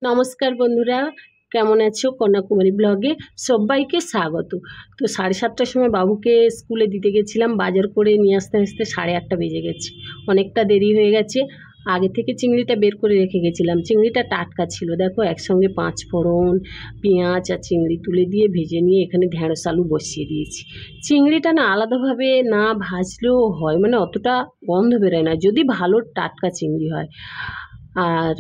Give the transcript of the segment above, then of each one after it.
নমস্কার বন্ধুরা, কেমন আছো? কন্যাকুমারী ব্লগে সবাইকে স্বাগত। তো 7:30টার সময় বাবুকে স্কুলে দিতে গেছিলাম, বাজার করে নিয়ে আসতে আসতে 8:30 বেজে গেছে, অনেকটা দেরি হয়ে গেছে। আগে থেকে চিংড়িটা বের করে রেখে গেছিলাম, চিংড়িটা টাটকা ছিল। দেখো একসঙ্গে 5 ফোড়ন, পেঁয়াজ আর চিংড়ি তুলে দিয়ে ভেজে নিয়ে এখানে ঢেঁড়স আলু বসিয়ে দিয়েছি। চিংড়িটা না আলাদাভাবে না ভাজলেও হয়, মানে অতটা গন্ধ বেরোয় না যদি ভালো টাটকা চিংড়ি হয়। আর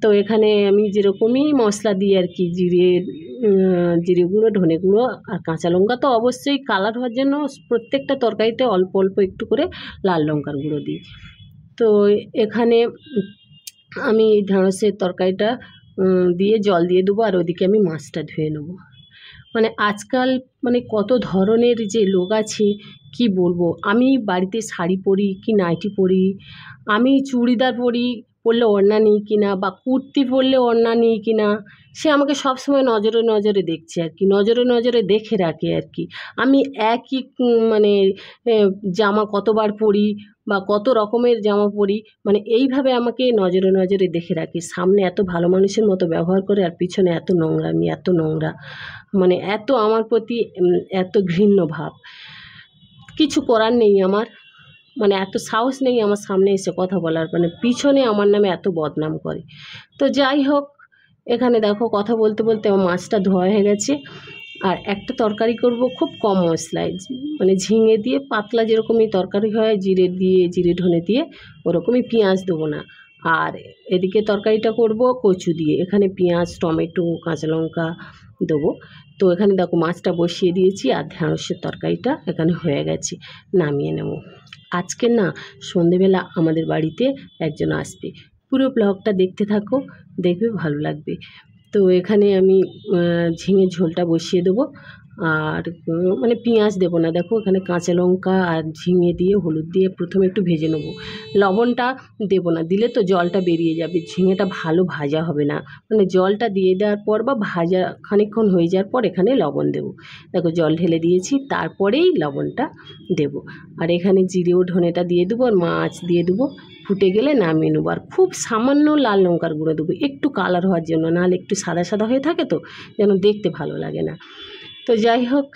তো এখানে আমি যেরকমই মশলা দিই আর কি, জিরে গুঁড়ো, ধনে গুঁড়ো আর কাঁচা লঙ্কা তো অবশ্যই কালার হওয়ার জন্য প্রত্যেকটা তরকারিতে অল্প অল্প একটু করে লাল লঙ্কার গুঁড়ো দিই। তো এখানে আমি ঢেঁড়সের তরকারিটা দিয়ে জল দিয়ে দেবো, আর ওদিকে আমি মাছটা ধুয়ে নেবো। মানে আজকাল মানে কত ধরনের যে লোক আছে কি বলবো। আমি বাড়িতে শাড়ি পরি কি নাইটি পরি, আমি চুড়িদার পরলে ওড়না নেই কিনা, বা কুর্তি পরলে ওড়না নেই কিনা, সে আমাকে সবসময় নজরে নজরে দেখছে আর কি, নজরে নজরে দেখে রাখে আর কি। আমি একই মানে জামা কতবার পরি বা কত রকমের জামা পরি, মানে এইভাবে আমাকে নজরে নজরে দেখে রাখে। সামনে এত ভালো মানুষের মতো ব্যবহার করে আর পিছনে এত নোংরামি, এত নোংরা, মানে এত আমার প্রতি এত ঘৃণ্য ভাব। কিছু করার নেই আমার, মানে এত সাহস নেই আমার সামনে এসে কথা বলার, মানে পিছনে আমার নামে এত বদনাম করে। তো যাই হোক, এখানে দেখো কথা বলতে বলতে আমার মাছটা ধোয়া হয়ে গেছে। আর একটা তরকারি করব খুব কম মশলায়, মানে ঝিঙে দিয়ে পাতলা যেরকমই তরকারি হয়, জিরে ধনে দিয়ে, ওরকমই, পেঁয়াজ দেবো না। আর এদিকে তরকারিটা করব কচু দিয়ে, এখানে পেঁয়াজ, টমেটো, কাঁচা লঙ্কা দেবো। তো এখানে দেখো মাছটা বসিয়ে দিয়েছি, আর ঢেঁড়সের তরকারিটা এখানে হয়ে গেছে, নামিয়ে নেব। আজকে না সন্ধেবেলা আমাদের বাড়িতে একজন আসবে, পুরো ব্লগটা দেখতে থাকো, দেখবে ভালো লাগবে। তো এখানে আমি ঝিঙে ঝোলটা বসিয়ে দেবো, আর মানে পেঁয়াজ দেবো না। দেখো এখানে কাঁচা লঙ্কা আর ঝিঙে দিয়ে হলুদ দিয়ে প্রথমে একটু ভেজে নেবো, লবণটা দেবো না, দিলে তো জলটা বেরিয়ে যাবে, ঝিঙেটা ভালো ভাজা হবে না। মানে জলটা দিয়ে দেওয়ার পর বা ভাজা খানিকক্ষণ হয়ে যাওয়ার পর এখানে লবণ দেবো। দেখো জল ঢেলে দিয়েছি, তারপরেই লবণটা দেবো। আর এখানে জিরে ও ধনেটা দিয়ে দেবো, আর মাছ দিয়ে দেবো, ফুটে গেলে নামিয়ে নেবো। আর খুব সামান্য লাল লঙ্কার গুঁড়ো দেবো, একটু কালার হওয়ার জন্য, নাহলে একটু সাদা সাদা হয়ে থাকে তো, যেন দেখতে ভালো লাগে না। তো যাই হোক,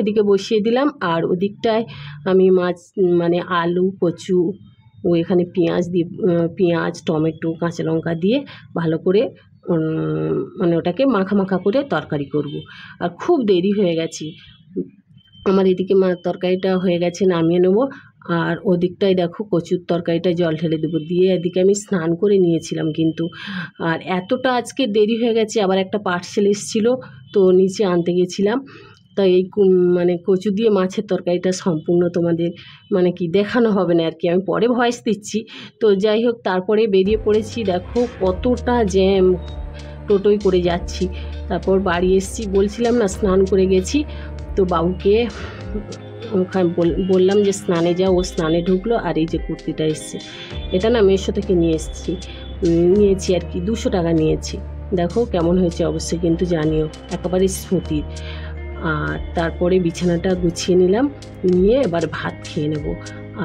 এদিকে বসিয়ে দিলাম, আর ওদিকটায় আমি মাছ মানে আলু, কচু ও এখানে পেঁয়াজ, টমেটো, কাঁচা লঙ্কা দিয়ে ভালো করে মানে ওটাকে মাখা মাখা করে তরকারি করব। আর খুব দেরি হয়ে গেছে আমার, এদিকে তরকারিটা হয়ে গেছে, নামিয়ে নেবো। আর ওদিকটায় দেখো কচুর তরকারিটায় জল ঢেলে দেবো, দিয়ে এদিকে আমি স্নান করে নিয়েছিলাম কিন্তু। আর এতটা আজকে দেরি হয়ে গেছে, আবার একটা পার্সেল এসেছিলো, তো নিচে আনতে গেছিলাম। তাই এই মানে কচু দিয়ে মাছের তরকারিটা সম্পূর্ণ তোমাদের মানে কি দেখানো হবে না আর কি, আমি পরে ভয়েস দিচ্ছি। তো যাই হোক, তারপরে বেরিয়ে পড়েছি। দেখো কতটা জ্যাম, টোটোয় করে যাচ্ছি। তারপর বাড়ি এসেছি, বলছিলাম না স্নান করে গেছি। তো বাবুকে ওখানে বললাম যে স্নানে যাও, ও স্নানে ঢুকলো। আর এই যে কুর্তিটা এসছে, এটা না মেশো থেকে নিয়েছি আর কি, 200 টাকা নিয়েছি। দেখো কেমন হয়েছে অবশ্যই কিন্তু জানিও, একেবারে স্মুথি। আর তারপরে বিছানাটা গুছিয়ে নিলাম, নিয়ে এবার ভাত খেয়ে নেব।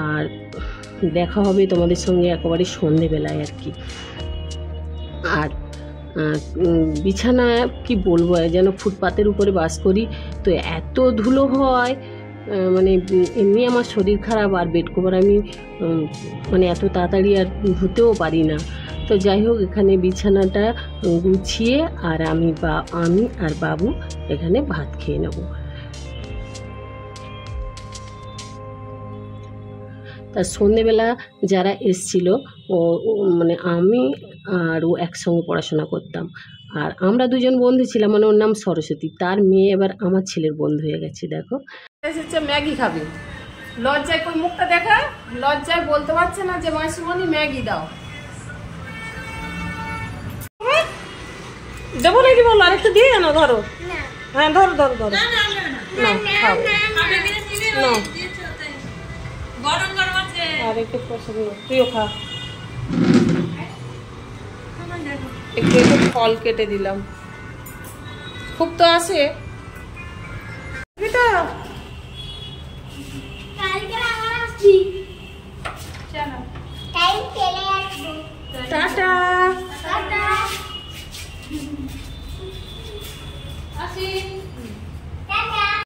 আর দেখা হবে তোমাদের সঙ্গে একেবারে সন্ধেবেলায় আর কি। আর বিছানা কি বলবো, যেন ফুটপাতের উপরে বাস করি, তো এত ধুলো হয়, মানে এমনি আমার শরীর খারাপ, আর বেড কভার আমি মানে এত তাড়াতাড়ি আর ধুতেও পারি না। তো যাই হোক, এখানে বিছানাটা গুছিয়ে আর আমি আর বাবু এখানে ভাত খেয়ে নেব। তা সন্ধেবেলা যারা এসছিল, ও মানে আমি আর ও একসঙ্গে পড়াশোনা করতাম, আর আমরা দুজন বন্ধু ছিলাম, মানে ওর নাম সরস্বতী, তার মেয়ে এবার আমার ছেলের বন্ধু হয়ে গেছে। দেখো এসেছে ম্যাগি খাবে, লজ্জায় কোন মুখটা দেখা, লজ্জায় বলতে পারছে না যে মাসিমণি ম্যাগি দাও। দেবো নাকি বলো, আরেকটু দিয়ে জানো, ধরো, হ্যাঁ ধরো ধরো ধরো, আর একটু পছন্দ, তুইও খা। একটু একটু ফল কেটে দিলাম, খুব তো আসে টাটা। আসি